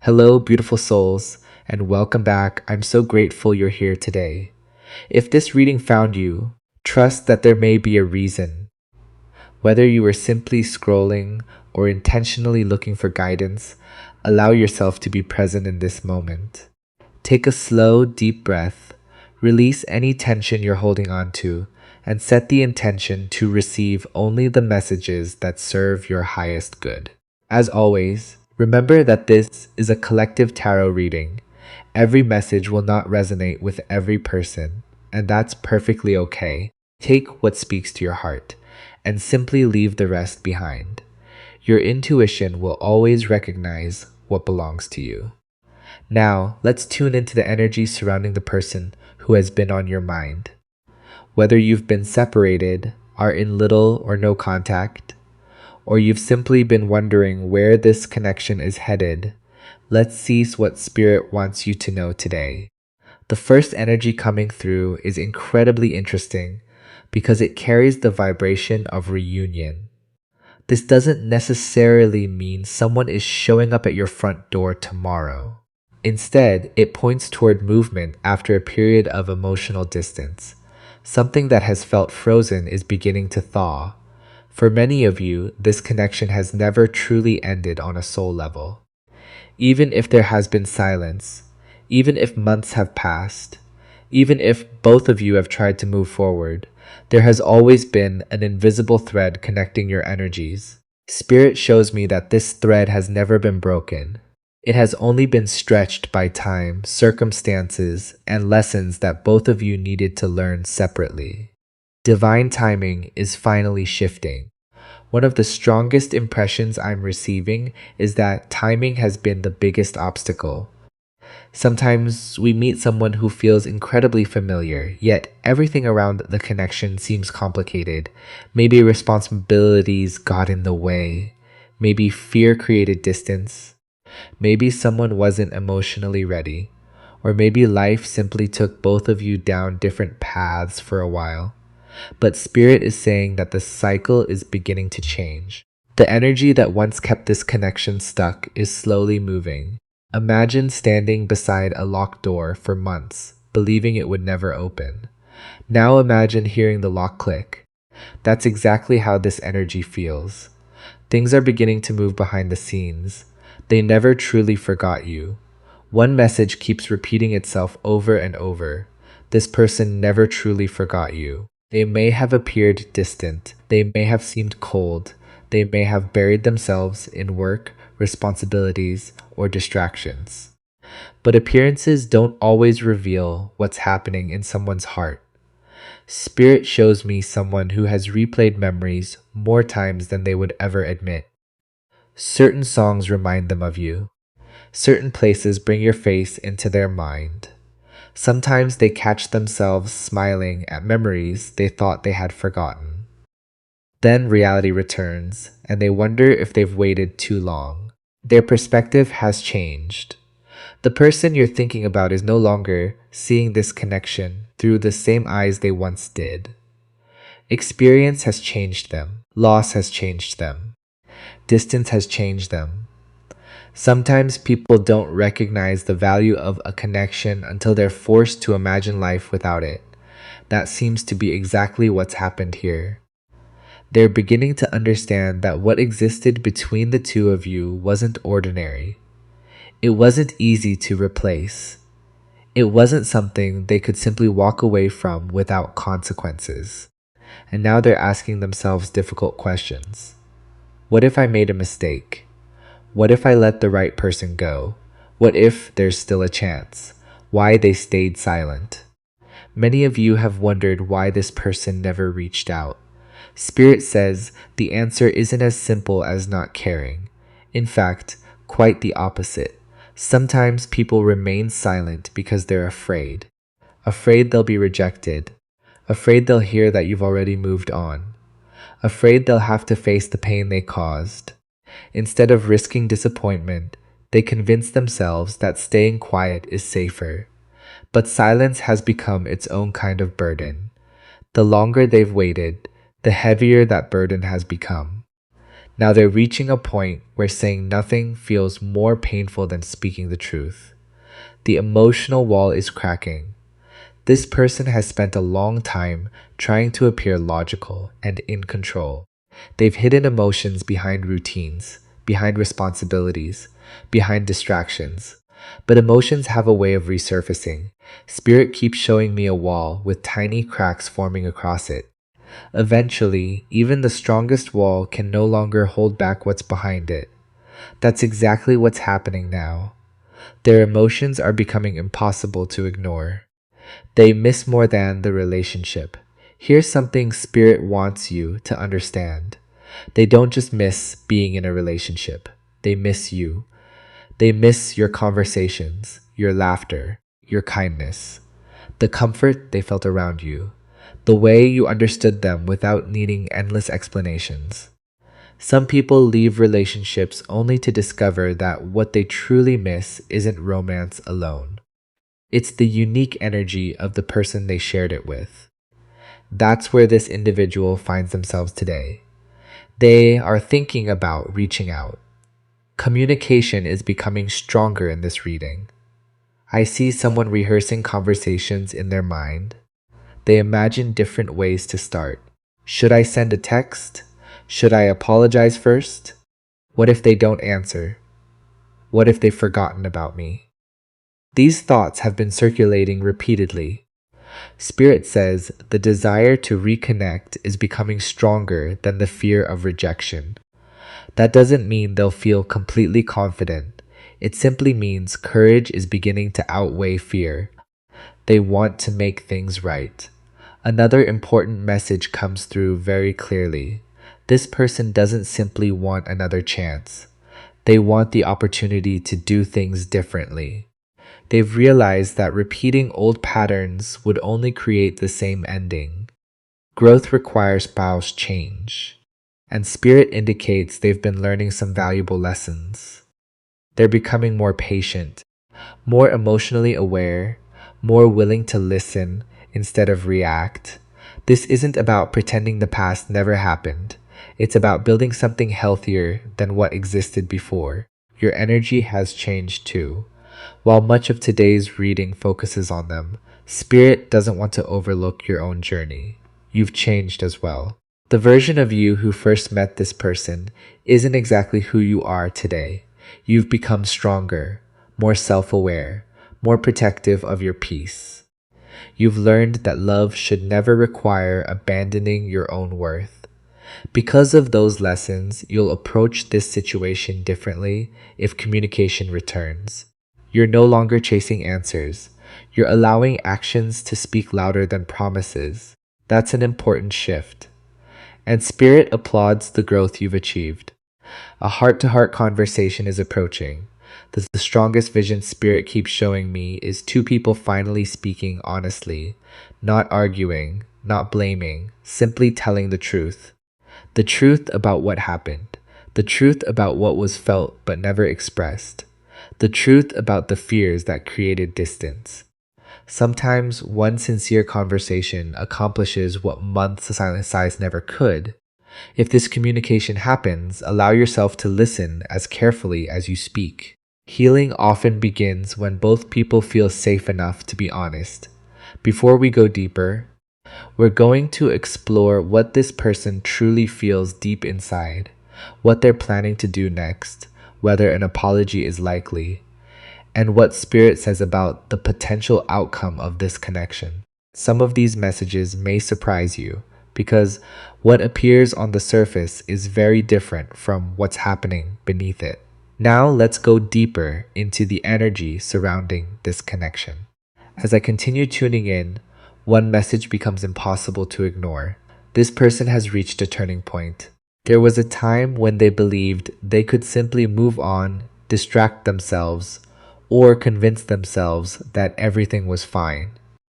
Hello, beautiful souls, and welcome back. I'm so grateful you're here today. If this reading found you, trust that there may be a reason. Whether you were simply scrolling or intentionally looking for guidance, allow yourself to be present in this moment. Take a slow, deep breath, release any tension you're holding on to, and set the intention to receive only the messages that serve your highest good. As always, remember that this is a collective tarot reading. Every message will not resonate with every person, and that's perfectly okay. Take what speaks to your heart, and simply leave the rest behind. Your intuition will always recognize what belongs to you. Now, let's tune into the energy surrounding the person who has been on your mind. Whether you've been separated, are in little or no contact, or you've simply been wondering where this connection is headed, let's see what Spirit wants you to know today. The first energy coming through is incredibly interesting because it carries the vibration of reunion. This doesn't necessarily mean someone is showing up at your front door tomorrow. Instead, it points toward movement after a period of emotional distance. Something that has felt frozen is beginning to thaw. For many of you, this connection has never truly ended on a soul level. Even if there has been silence, even if months have passed, even if both of you have tried to move forward, there has always been an invisible thread connecting your energies. Spirit shows me that this thread has never been broken. It has only been stretched by time, circumstances, and lessons that both of you needed to learn separately. Divine timing is finally shifting. One of the strongest impressions I'm receiving is that timing has been the biggest obstacle. Sometimes we meet someone who feels incredibly familiar, yet everything around the connection seems complicated. Maybe responsibilities got in the way. Maybe fear created distance. Maybe someone wasn't emotionally ready. Or maybe life simply took both of you down different paths for a while. But Spirit is saying that the cycle is beginning to change. The energy that once kept this connection stuck is slowly moving. Imagine standing beside a locked door for months, believing it would never open. Now imagine hearing the lock click. That's exactly how this energy feels. Things are beginning to move behind the scenes. They never truly forgot you. One message keeps repeating itself over and over. This person never truly forgot you. They may have appeared distant. They may have seemed cold. They may have buried themselves in work, responsibilities, or distractions. But appearances don't always reveal what's happening in someone's heart. Spirit shows me someone who has replayed memories more times than they would ever admit. Certain songs remind them of you. Certain places bring your face into their mind. Sometimes they catch themselves smiling at memories they thought they had forgotten. Then reality returns, and they wonder if they've waited too long. Their perspective has changed. The person you're thinking about is no longer seeing this connection through the same eyes they once did. Experience has changed them. Loss has changed them. Distance has changed them. Sometimes people don't recognize the value of a connection until they're forced to imagine life without it. That seems to be exactly what's happened here. They're beginning to understand that what existed between the two of you wasn't ordinary. It wasn't easy to replace. It wasn't something they could simply walk away from without consequences. And now they're asking themselves difficult questions. What if I made a mistake? What if I let the right person go? What if there's still a chance? Why they stayed silent? Many of you have wondered why this person never reached out. Spirit says the answer isn't as simple as not caring. In fact, quite the opposite. Sometimes people remain silent because they're afraid. Afraid they'll be rejected. Afraid they'll hear that you've already moved on. Afraid they'll have to face the pain they caused. Instead of risking disappointment, they convince themselves that staying quiet is safer. But silence has become its own kind of burden. The longer they've waited, the heavier that burden has become. Now they're reaching a point where saying nothing feels more painful than speaking the truth. The emotional wall is cracking. This person has spent a long time trying to appear logical and in control. They've hidden emotions behind routines, behind responsibilities, behind distractions. But emotions have a way of resurfacing. Spirit keeps showing me a wall with tiny cracks forming across it. Eventually, even the strongest wall can no longer hold back what's behind it. That's exactly what's happening now. Their emotions are becoming impossible to ignore. They miss more than the relationship. Here's something Spirit wants you to understand. They don't just miss being in a relationship. They miss you. They miss your conversations, your laughter, your kindness, the comfort they felt around you, the way you understood them without needing endless explanations. Some people leave relationships only to discover that what they truly miss isn't romance alone. It's the unique energy of the person they shared it with. That's where this individual finds themselves today. They are thinking about reaching out. Communication is becoming stronger in this reading. I see someone rehearsing conversations in their mind. They imagine different ways to start. Should I send a text? Should I apologize first? What if they don't answer? What if they've forgotten about me? These thoughts have been circulating repeatedly. Spirit says the desire to reconnect is becoming stronger than the fear of rejection. That doesn't mean they'll feel completely confident. It simply means courage is beginning to outweigh fear. They want to make things right. Another important message comes through very clearly. This person doesn't simply want another chance. They want the opportunity to do things differently. They've realized that repeating old patterns would only create the same ending. Growth requires spouse change, and Spirit indicates they've been learning some valuable lessons. They're becoming more patient, more emotionally aware, more willing to listen instead of react. This isn't about pretending the past never happened. It's about building something healthier than what existed before. Your energy has changed too. While much of today's reading focuses on them, Spirit doesn't want to overlook your own journey. You've changed as well. The version of you who first met this person isn't exactly who you are today. You've become stronger, more self-aware, more protective of your peace. You've learned that love should never require abandoning your own worth. Because of those lessons, you'll approach this situation differently if communication returns. You're no longer chasing answers. You're allowing actions to speak louder than promises. That's an important shift. And Spirit applauds the growth you've achieved. A heart-to-heart conversation is approaching. The strongest vision Spirit keeps showing me is two people finally speaking honestly, not arguing, not blaming, simply telling the truth. The truth about what happened. The truth about what was felt but never expressed. The truth about the fears that created distance. Sometimes one sincere conversation accomplishes what months of silence never could. If this communication happens, allow yourself to listen as carefully as you speak. Healing often begins when both people feel safe enough to be honest. Before we go deeper, we're going to explore what this person truly feels deep inside, what they're planning to do next, whether an apology is likely, and what Spirit says about the potential outcome of this connection. Some of these messages may surprise you because what appears on the surface is very different from what's happening beneath it. Now let's go deeper into the energy surrounding this connection. As I continue tuning in, one message becomes impossible to ignore. This person has reached a turning point. There was a time when they believed they could simply move on, distract themselves, or convince themselves that everything was fine.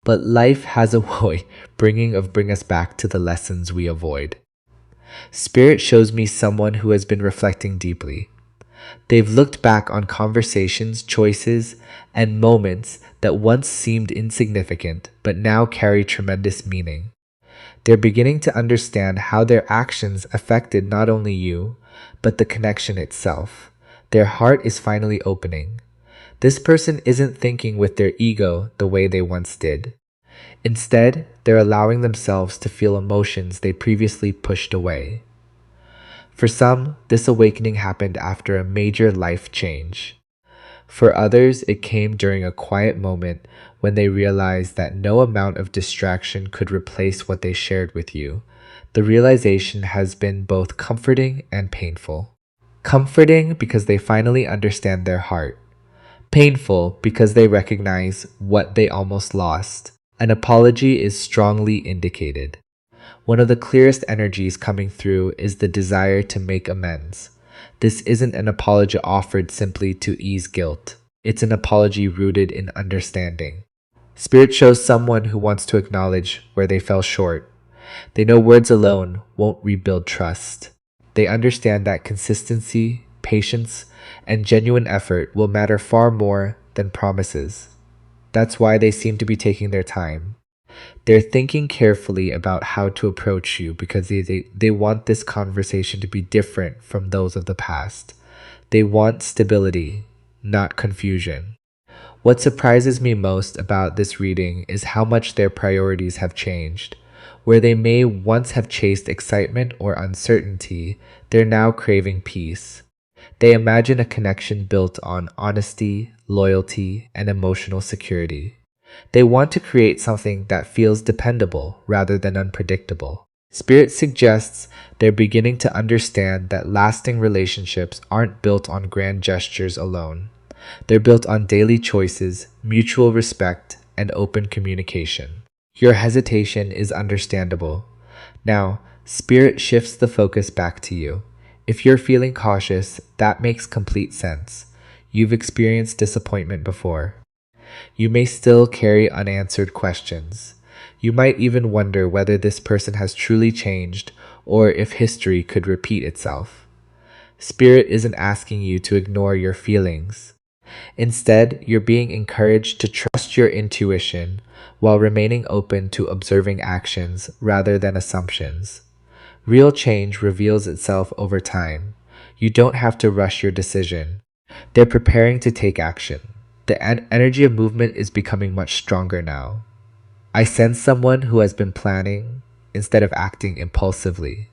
But life has a way bring us back to the lessons we avoid. Spirit shows me someone who has been reflecting deeply. They've looked back on conversations, choices, and moments that once seemed insignificant but now carry tremendous meaning. They're beginning to understand how their actions affected not only you, but the connection itself. Their heart is finally opening. This person isn't thinking with their ego the way they once did. Instead, they're allowing themselves to feel emotions they previously pushed away. For some, this awakening happened after a major life change. For others, it came during a quiet moment when they realized that no amount of distraction could replace what they shared with you. The realization has been both comforting and painful. Comforting because they finally understand their heart. Painful because they recognize what they almost lost. An apology is strongly indicated. One of the clearest energies coming through is the desire to make amends. This isn't an apology offered simply to ease guilt. It's an apology rooted in understanding. Spirit shows someone who wants to acknowledge where they fell short. They know words alone won't rebuild trust. They understand that consistency, patience, and genuine effort will matter far more than promises. That's why they seem to be taking their time. They're thinking carefully about how to approach you because they want this conversation to be different from those of the past. They want stability, not confusion. What surprises me most about this reading is how much their priorities have changed. Where they may once have chased excitement or uncertainty, they're now craving peace. They imagine a connection built on honesty, loyalty, and emotional security. They want to create something that feels dependable rather than unpredictable. Spirit suggests they're beginning to understand that lasting relationships aren't built on grand gestures alone. They're built on daily choices, mutual respect, and open communication. Your hesitation is understandable. Now, Spirit shifts the focus back to you. If you're feeling cautious, that makes complete sense. You've experienced disappointment before. You may still carry unanswered questions. You might even wonder whether this person has truly changed or if history could repeat itself. Spirit isn't asking you to ignore your feelings. Instead, you're being encouraged to trust your intuition while remaining open to observing actions rather than assumptions. Real change reveals itself over time. You don't have to rush your decision. They're preparing to take action. The energy of movement is becoming much stronger now. I sense someone who has been planning instead of acting impulsively.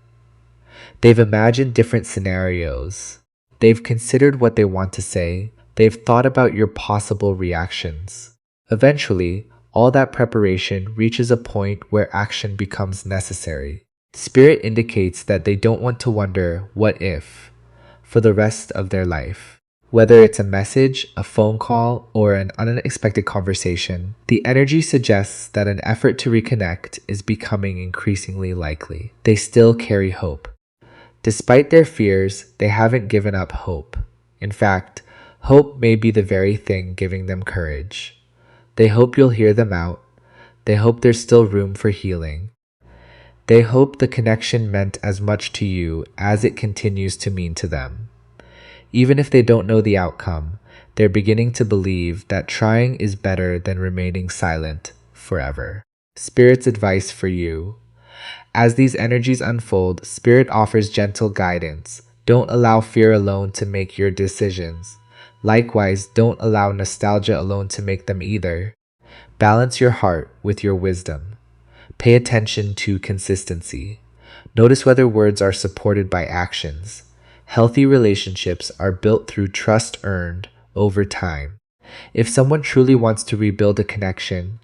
They've imagined different scenarios. They've considered what they want to say. They've thought about your possible reactions. Eventually, all that preparation reaches a point where action becomes necessary. Spirit indicates that they don't want to wonder what if for the rest of their life. Whether it's a message, a phone call, or an unexpected conversation, the energy suggests that an effort to reconnect is becoming increasingly likely. They still carry hope. Despite their fears, they haven't given up hope. In fact, hope may be the very thing giving them courage. They hope you'll hear them out. They hope there's still room for healing. They hope the connection meant as much to you as it continues to mean to them. Even if they don't know the outcome, they're beginning to believe that trying is better than remaining silent forever. Spirit's advice for you. As these energies unfold, Spirit offers gentle guidance. Don't allow fear alone to make your decisions. Likewise, don't allow nostalgia alone to make them either. Balance your heart with your wisdom. Pay attention to consistency. Notice whether words are supported by actions. Healthy relationships are built through trust earned over time. If someone truly wants to rebuild a connection,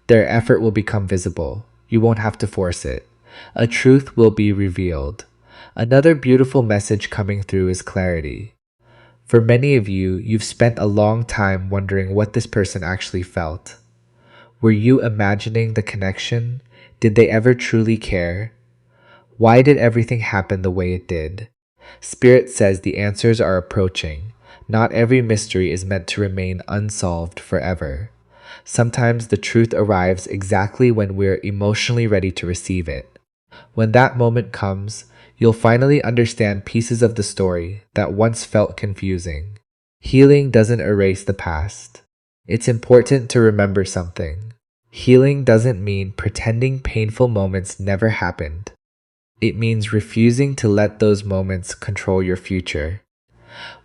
their effort will become visible. You won't have to force it. A truth will be revealed. Another beautiful message coming through is clarity. For many of you, you've spent a long time wondering what this person actually felt. Were you imagining the connection? Did they ever truly care? Why did everything happen the way it did? Spirit says the answers are approaching. Not every mystery is meant to remain unsolved forever. Sometimes the truth arrives exactly when we're emotionally ready to receive it. When that moment comes, you'll finally understand pieces of the story that once felt confusing. Healing doesn't erase the past. It's important to remember something. Healing doesn't mean pretending painful moments never happened. It means refusing to let those moments control your future.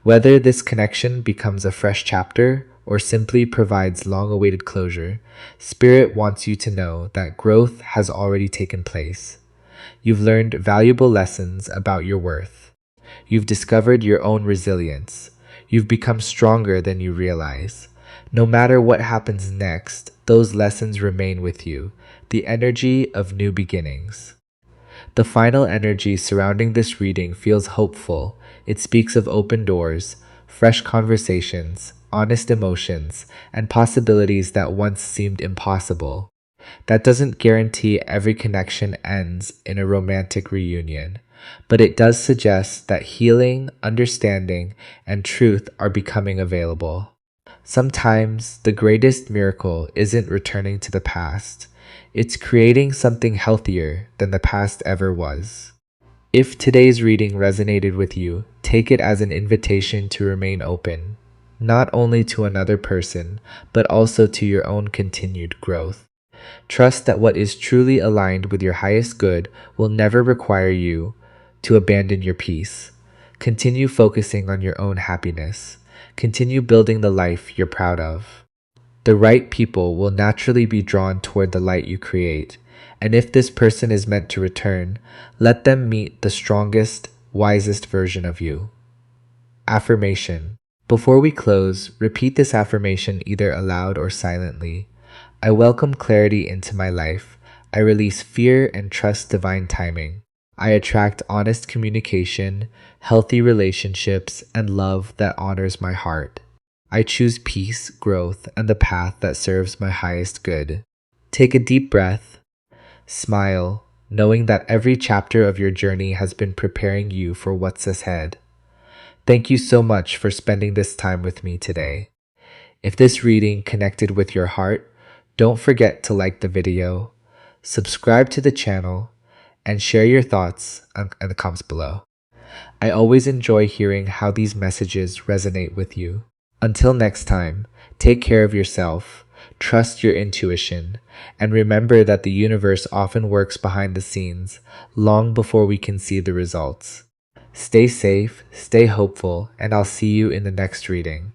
Whether this connection becomes a fresh chapter or simply provides long-awaited closure, Spirit wants you to know that growth has already taken place. You've learned valuable lessons about your worth. You've discovered your own resilience. You've become stronger than you realize. No matter what happens next, those lessons remain with you, the energy of new beginnings. The final energy surrounding this reading feels hopeful. It speaks of open doors, fresh conversations, honest emotions, and possibilities that once seemed impossible. That doesn't guarantee every connection ends in a romantic reunion, but it does suggest that healing, understanding, and truth are becoming available. Sometimes the greatest miracle isn't returning to the past, it's creating something healthier than the past ever was. If today's reading resonated with you, take it as an invitation to remain open, not only to another person, but also to your own continued growth. Trust that what is truly aligned with your highest good will never require you to abandon your peace. Continue focusing on your own happiness. Continue building the life you're proud of. The right people will naturally be drawn toward the light you create, and if this person is meant to return, let them meet the strongest, wisest version of you. Affirmation. Before we close, repeat this affirmation either aloud or silently. I welcome clarity into my life. I release fear and trust divine timing. I attract honest communication, healthy relationships, and love that honors my heart. I choose peace, growth, and the path that serves my highest good. Take a deep breath. Smile, knowing that every chapter of your journey has been preparing you for what's ahead. Thank you so much for spending this time with me today. If this reading connected with your heart, don't forget to like the video, subscribe to the channel, and share your thoughts in the comments below. I always enjoy hearing how these messages resonate with you. Until next time, take care of yourself, trust your intuition, and remember that the universe often works behind the scenes long before we can see the results. Stay safe, stay hopeful, and I'll see you in the next reading.